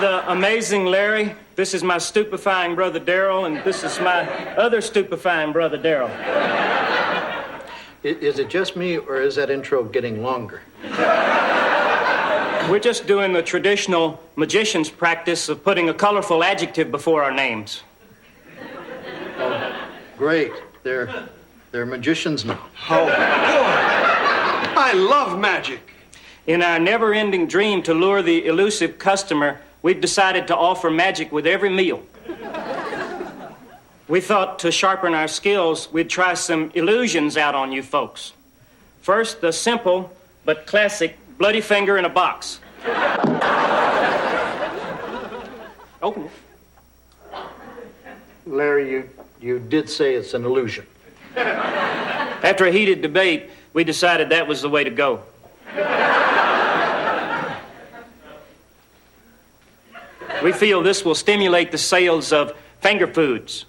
the amazing Larry. This is my stupefying brother Daryl, and this is my other stupefying brother Daryl. Is it just me, or is that intro getting longer? We're just doing the traditional magician's practice of putting a colorful adjective before our names. Oh, great. They're magicians now. Oh, boy. I love magic. In our never-ending dream to lure the elusive customer, we've decided to offer magic with every meal. We thought to sharpen our skills, we'd try some illusions out on you folks. First, the simple but classic bloody finger in a box. Open it. Larry, you did say it's an illusion. After a heated debate, we decided that was the way to go. We feel this will stimulate the sales of finger foods.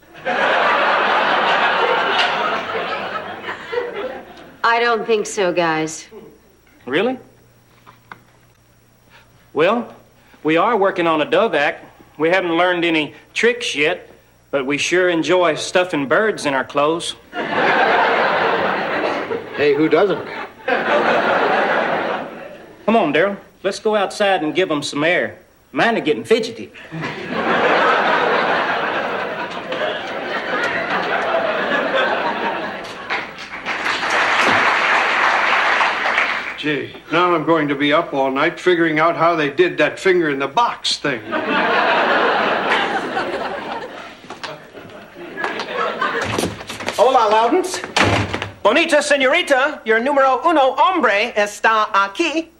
I don't think so, guys. Really? Well, we are working on a dove act. We haven't learned any tricks yet, but we sure enjoy stuffing birds in our clothes. Hey, who doesn't? Come on, Daryl. Let's go outside and give them some air. Mine are getting fidgety. Gee, now I'm going to be up all night figuring out how they did that finger in the box thing. Hola, Loudons. Bonita señorita, your numero uno hombre está aquí.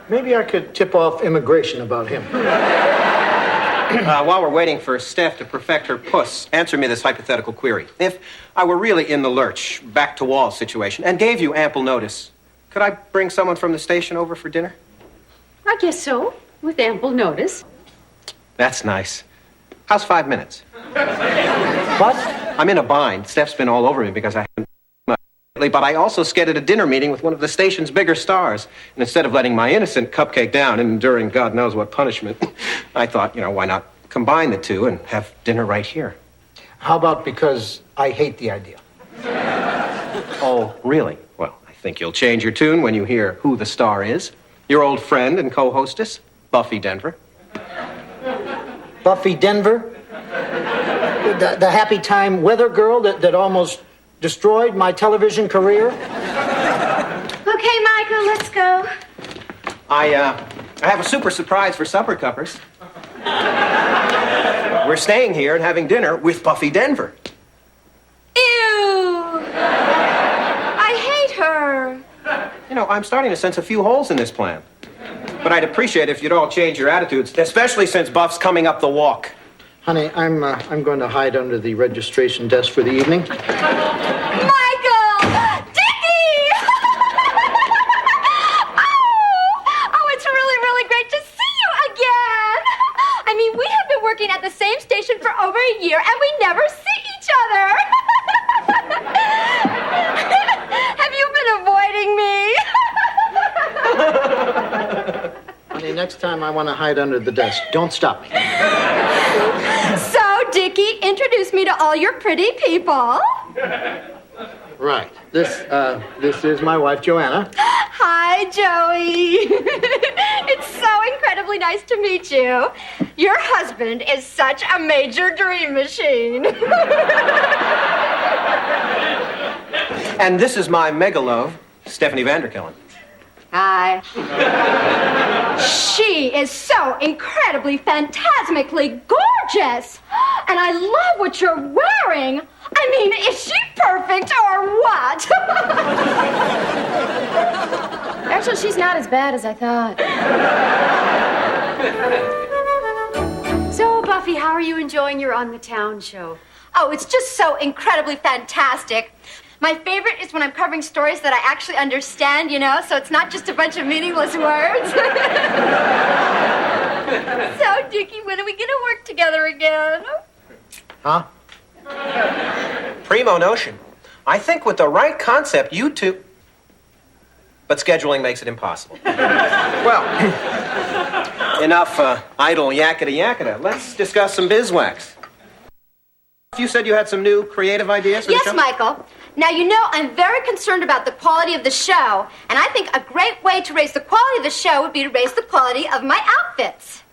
Maybe I could tip off immigration about him. While we're waiting for Steph to perfect her puss, answer me this hypothetical query. If I were really in the lurch, back-to-wall situation, and gave you ample notice, could I bring someone from the station over for dinner? I guess so, with ample notice. That's nice. How's 5 minutes? What? I'm in a bind. Steph's been all over me because I haven't much lately, but I also scheduled a dinner meeting with one of the station's bigger stars. And instead of letting my innocent cupcake down and enduring God knows what punishment, I thought, why not combine the two and have dinner right here? How about because I hate the idea? Oh, really? Well, I think you'll change your tune when you hear who the star is. Your old friend and co-hostess, Buffy Denver. Buffy Denver? The happy time weather girl that almost destroyed my television career? Okay, Michael, let's go. I have a super surprise for supper cuppers. We're staying here and having dinner with Buffy Denver. Ew! I hate her. I'm starting to sense a few holes in this plan. But I'd appreciate if you'd all change your attitudes, especially since Buff's coming up the walk. Honey, I'm going to hide under the registration desk for the evening. Michael! Dickie! oh, it's really, really great to see you again. I mean, we have been working at the same station for over a year, and we never see each other. Have you been avoiding me? Honey, next time I want to hide under the desk. Don't stop me. So, Dickie, introduce me to all your pretty people. Right. This is my wife, Joanna. Hi, Joey. It's so incredibly nice to meet you. Your husband is such a major dream machine. And this is my megalove, Stephanie Vanderkellen. Hi. She is so incredibly, phantasmically gorgeous. And I love what you're wearing. I mean, is she perfect or what? Actually, she's not as bad as I thought. So, Buffy, how are you enjoying your On the Town show? Oh, it's just so incredibly fantastic. My favorite is when I'm covering stories that I actually understand, so it's not just a bunch of meaningless words. So, Dickie, when are we going to work together again? Huh? Primo notion. I think with the right concept, you two... But scheduling makes it impossible. Well, Enough idle yaketa-yaketa. Let's discuss some bizwax. You said you had some new creative ideas for the show? Yes, Michael. Now, you know, I'm very concerned about the quality of the show, and I think a great way to raise the quality of the show would be to raise the quality of my outfits.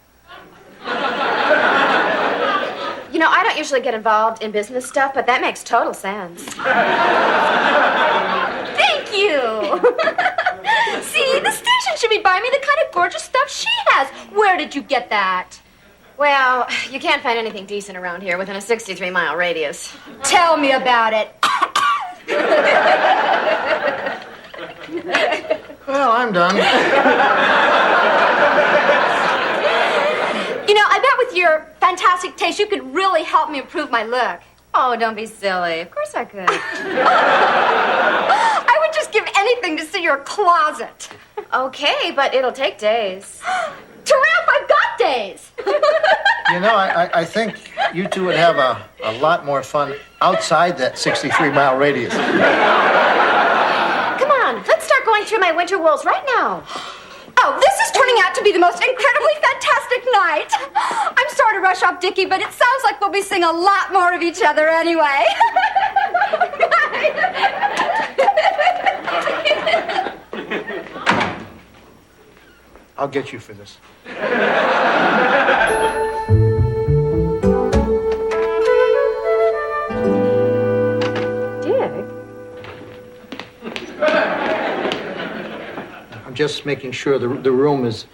You know, I don't usually get involved in business stuff, but that makes total sense. Thank you. See, the station should be buying me the kind of gorgeous stuff she has. Where did you get that? Well, you can't find anything decent around here within a 63-mile radius. Tell me about it. Well, I'm done. You know, I bet with your fantastic taste, you could really help me improve my look. Oh, don't be silly. Of course I could. I would just give anything to see your closet. Okay, but it'll take days. Giraffe, I've got days. You know, I think you two would have a lot more fun outside that 63-mile radius. Come on, let's start going through my winter wools right now. Oh, this is turning out to be the most incredibly fantastic night. I'm sorry to rush off Dickie, but it sounds like we'll be seeing a lot more of each other anyway. I'll get you for this. Dick? I'm just making sure the room is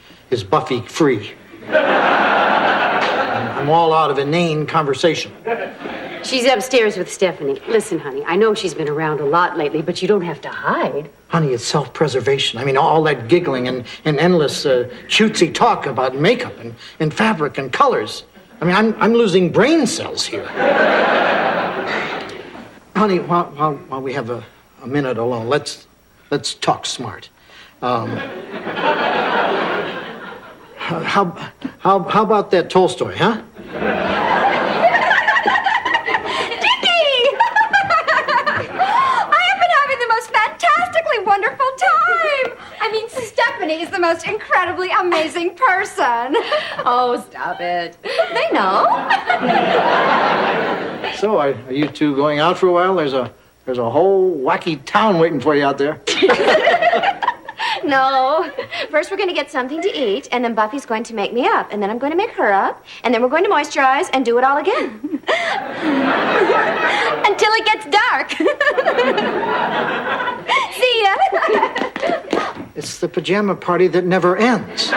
Buffy free. I'm all out of inane conversation. She's upstairs with Stephanie. Listen, honey, I know she's been around a lot lately, but you don't have to hide. Honey, it's self-preservation. I mean, all that giggling and endless cutesy talk about makeup and fabric and colors. I mean, I'm losing brain cells here. Honey, while we have a minute alone, let's talk smart. How about that Tolstoy, huh? Wonderful time. I mean, Stephanie is the most incredibly amazing person. Oh, stop it. They know. So, are you two going out for a while? There's a whole wacky town waiting for you out there. No. First, we're going to get something to eat, and then Buffy's going to make me up, and then I'm going to make her up, and then we're going to moisturize and do it all again. Until it gets dark. See ya. It's the pajama party that never ends.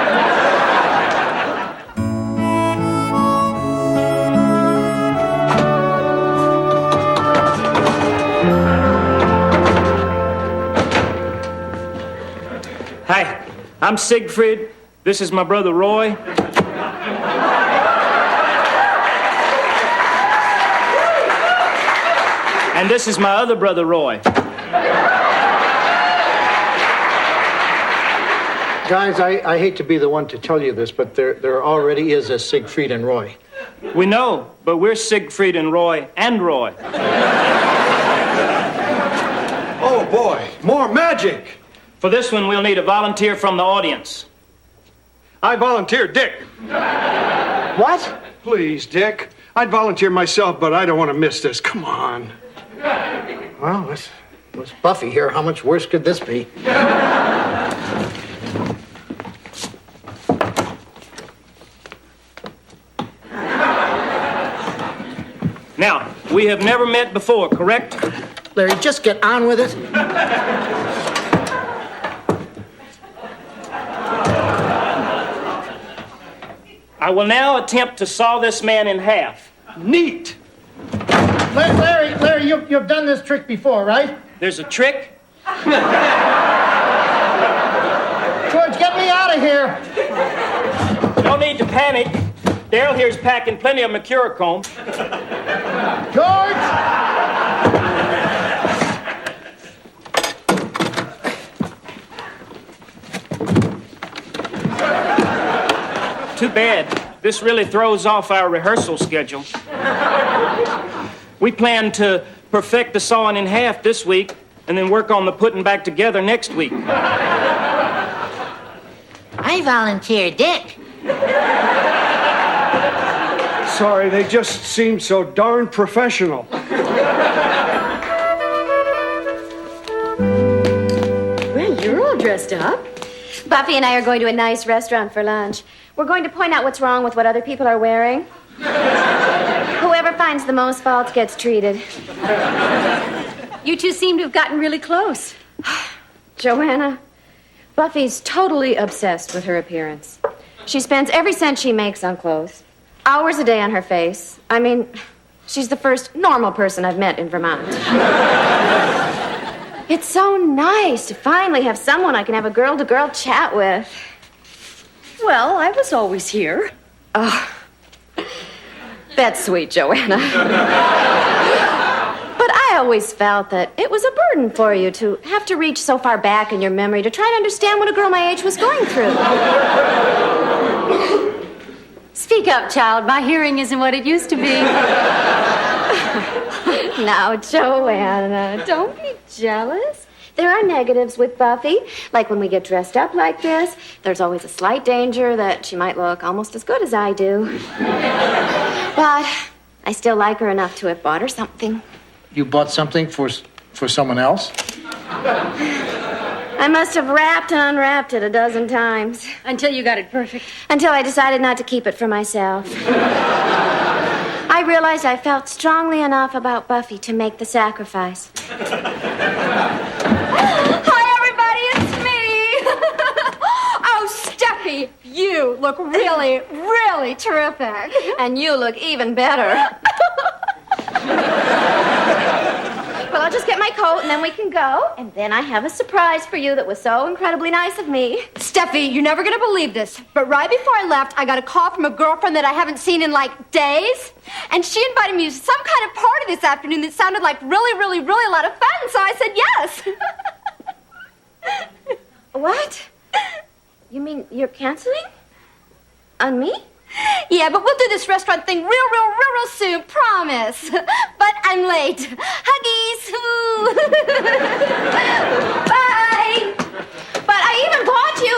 Hi, I'm Siegfried. This is my brother Roy. And this is my other brother Roy. Guys, I hate to be the one to tell you this, but there already is a Siegfried and Roy. We know, but we're Siegfried and Roy and Roy. Oh, boy, more magic. For this one, we'll need a volunteer from the audience. I volunteer, Dick. What? Please, Dick. I'd volunteer myself, but I don't want to miss this. Come on. Well, with Buffy here, how much worse could this be? Now, we have never met before, correct? Larry, just get on with it. I will now attempt to saw this man in half. Neat. Larry, you've done this trick before, right? There's a trick. George, get me out of here. No need to panic. Daryl here's packing plenty of Mercurochrome. George! Too bad. This really throws off our rehearsal schedule. We plan to perfect the sawing in half this week and then work on the putting back together next week. I volunteer, Dick. Sorry, they just seem so darn professional. Well, you're all dressed up. Buffy and I are going to a nice restaurant for lunch. We're going to point out what's wrong with what other people are wearing. Whoever finds the most faults gets treated. You two seem to have gotten really close. Joanna, Buffy's totally obsessed with her appearance. She spends every cent she makes on clothes. Hours a day on her face. I mean, she's the first normal person I've met in Vermont. It's so nice to finally have someone I can have a girl-to-girl chat with. Well, I was always here. Oh, that's sweet, Joanna. But I always felt that it was a burden for you to have to reach so far back in your memory to try to understand what a girl my age was going through. Speak up, child. My hearing isn't what it used to be. Now, Joanna, don't be jealous. There are negatives with Buffy. Like when we get dressed up like this, there's always a slight danger that she might look almost as good as I do. But I still like her enough to have bought her something. You bought something for someone else? I must have wrapped and unwrapped it a dozen times. Until you got it perfect. Until I decided not to keep it for myself. I realized I felt strongly enough about Buffy to make the sacrifice. Hi, everybody, it's me. Oh, Steffi, you look really, really terrific. And you look even better. Well, I'll just get my coat and then we can go. And then I have a surprise for you that was so incredibly nice of me. Steffi, you're never going to believe this, but right before I left, I got a call from a girlfriend that I haven't seen in, like, days. And she invited me to some kind of party this afternoon that sounded like really, really, really a lot of fun, so I said yes. What? You mean you're canceling? On me? Yeah, but we'll do this restaurant thing real soon, promise. But I'm late. Huggies. Ooh. Bye. But I even bought you...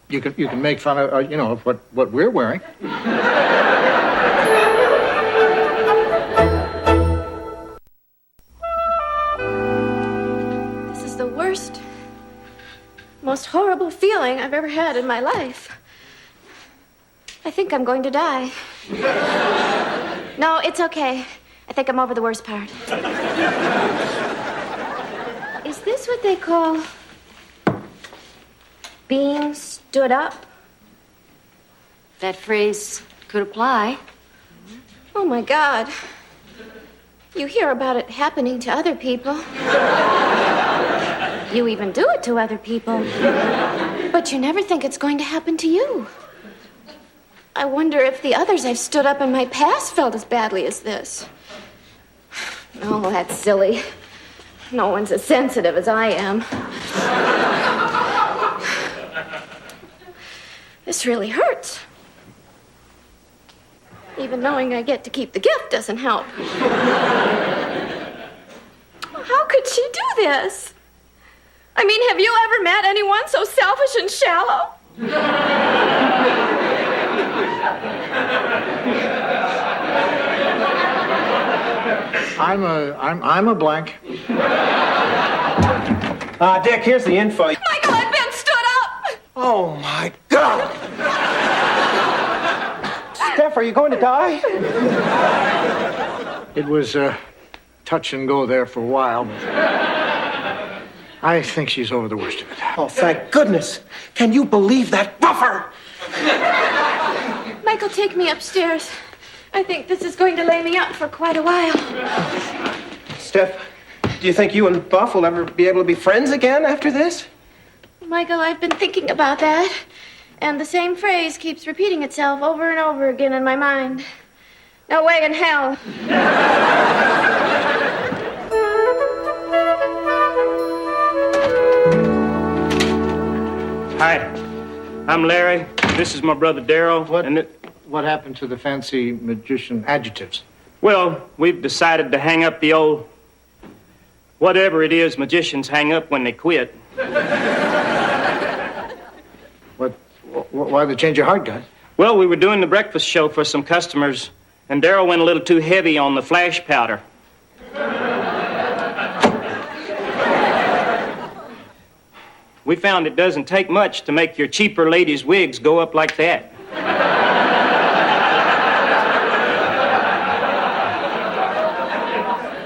You can make fun of of what we're wearing. This is the worst, most horrible feeling I've ever had in my life. I think I'm going to die. No, it's okay. I think I'm over the worst part. Is this what they call being stood up? That phrase could apply. Oh, my God. You hear about it happening to other people. You even do it to other people. But you never think it's going to happen to you. I wonder if the others I've stood up in my past felt as badly as this. Oh, that's silly. No one's as sensitive as I am. This really hurts. Even knowing I get to keep the gift doesn't help. How could she do this? I mean, have you ever met anyone so selfish and shallow? I'm a blank. Dick, here's the info. Michael, I've been stood up. Oh, my God. Steph, are you going to die? It was touch and go there for a while, but I think she's over the worst of it. Oh, thank goodness. Can you believe that buffer? Michael, take me upstairs. I think this is going to lay me up for quite a while. Steph, do you think you and Buff will ever be able to be friends again after this? Michael, I've been thinking about that. And the same phrase keeps repeating itself over and over again in my mind. No way in hell. Hi, I'm Larry. This is my brother Darryl. What happened to the fancy magician adjectives? Well, we've decided to hang up the old whatever it is magicians hang up when they quit. Why the change your heart, guys? Well, we were doing the breakfast show for some customers, and Darryl went a little too heavy on the flash powder. We found it doesn't take much to make your cheaper ladies' wigs go up like that.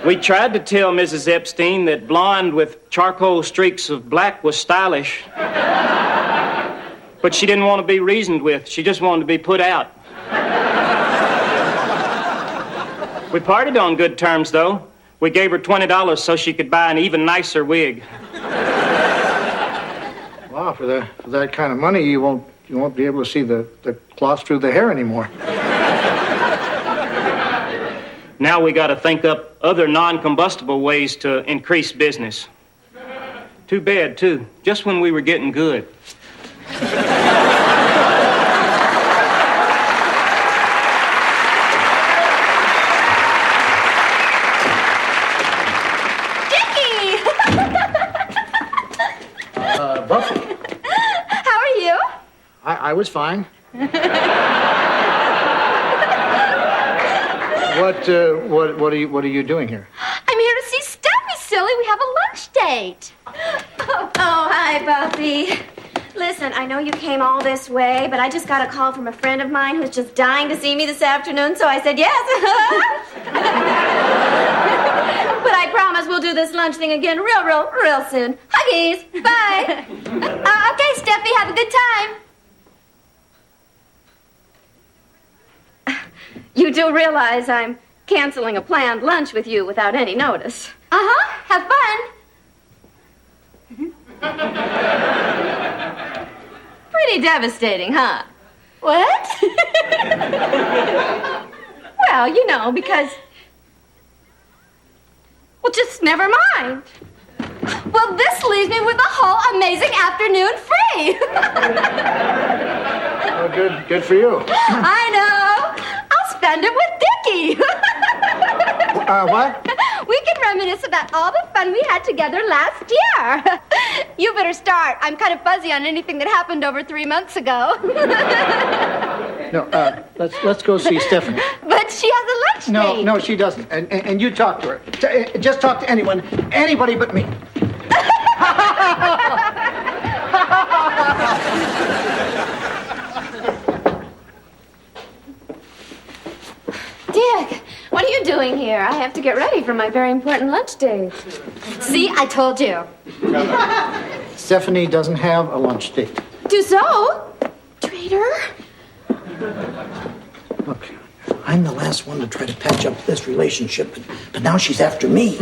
We tried to tell Mrs. Epstein that blonde with charcoal streaks of black was stylish. But she didn't want to be reasoned with. She just wanted to be put out. We parted on good terms, though. We gave her $20 so she could buy an even nicer wig. Wow, for that kind of money, you won't be able to see the cloth through the hair anymore. Now we got to think up other non-combustible ways to increase business. Too bad, too. Just when we were getting good. Buffy. How are you? I was fine. What are you doing here? I'm here to see Steffi, silly. We have a lunch date. Oh, hi, Buffy. Listen, I know you came all this way, but I just got a call from a friend of mine who's just dying to see me this afternoon, so I said yes. But I promise we'll do this lunch thing again real soon. Huggies. Bye. Okay, Steffi, have a good time. You do realize I'm canceling a planned lunch with you without any notice. Uh-huh. Have fun. Pretty devastating, huh? What? Well, you know, because... Well, just never mind. Well, this leaves me with a whole amazing afternoon free. Oh, good for you. I know. I'll spend it with Dickie. What? We can reminisce about all the fun we had together last year. You better start. I'm kind of fuzzy on anything that happened over 3 months ago. No, let's go see Stephanie. But she has a lunch date. No, she doesn't. And you talk to her. Just talk to anybody but me. Dick, what are you doing here? I have to get ready for my very important lunch date. See, I told you. Stephanie doesn't have a lunch date. Do so, traitor. Look, I'm the last one to try to patch up this relationship, but now she's after me.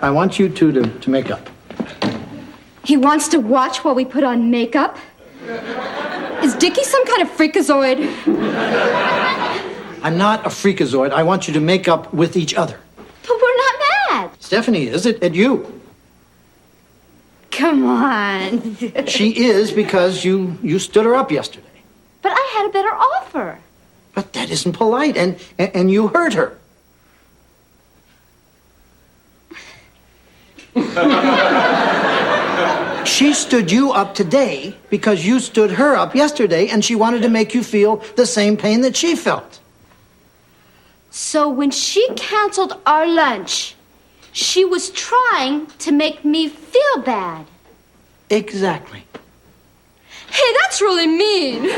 I want you two to make up. He wants to watch while we put on makeup? Is Dickie some kind of freakazoid? I'm not a freakazoid. I want you to make up with each other. But we're not mad. Stephanie is at you. Come on. She is because you stood her up yesterday. But I had a better offer. But that isn't polite, and you hurt her. She stood you up today because you stood her up yesterday, and she wanted to make you feel the same pain that she felt. So when she canceled our lunch, she was trying to make me feel bad. Exactly. Hey, that's really mean. Good,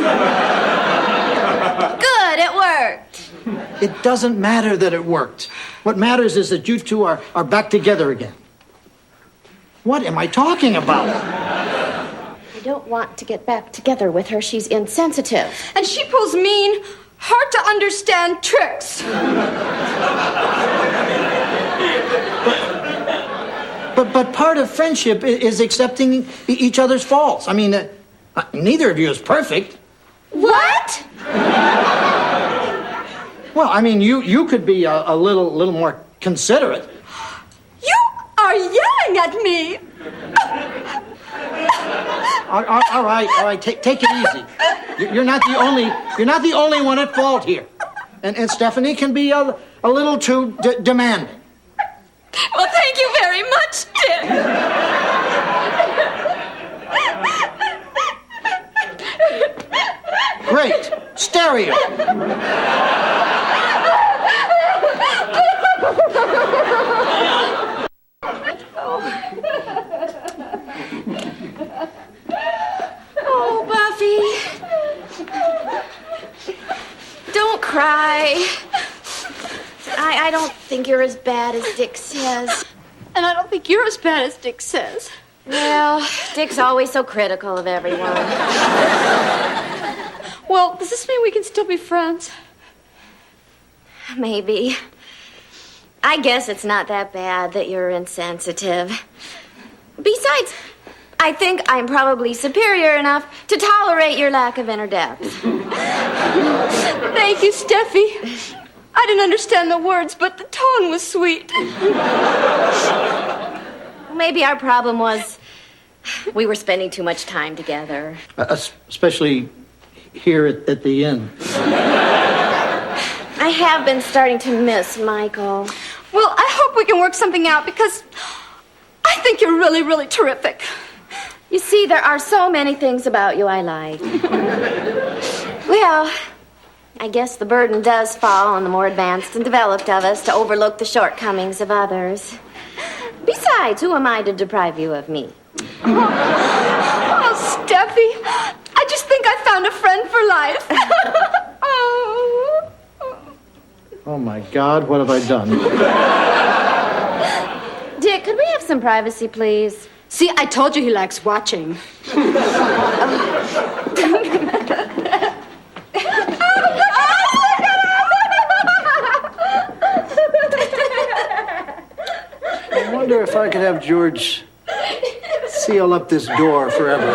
it worked. It doesn't matter that it worked. What matters is that you two are back together again. What am I talking about? I don't want to get back together with her. She's insensitive. And she pulls mean, hard to understand tricks. But part of friendship is accepting each other's faults. I mean, neither of you is perfect. What? Well, I mean, you could be a little more considerate. You are yelling at me. All right, take it easy. You're not the only one at fault here. And Stephanie can be a little too demanding. Well, thank you very much, Dick. Great. Stereo. Oh, Buffy. Don't cry. I don't think you're as bad as Dick says. And I don't think you're as bad as Dick says. Well, Dick's always so critical of everyone. Well, does this mean we can still be friends? Maybe. I guess it's not that bad that you're insensitive. Besides, I think I'm probably superior enough to tolerate your lack of inner depth. Thank you, Steffi. I didn't understand the words, but the tone was sweet. Maybe our problem was we were spending too much time together. Especially here at the inn. I have been starting to miss Michael. Well, I hope we can work something out because I think you're really, really terrific. You see, there are so many things about you I like. Well, I guess the burden does fall on the more advanced and developed of us to overlook the shortcomings of others. Besides, who am I to deprive you of me? Oh, Steffi, I just think I found a friend for life. Oh, my God, what have I done? Dick, could we have some privacy, please? See, I told you he likes watching. I wonder if I could have George seal up this door forever.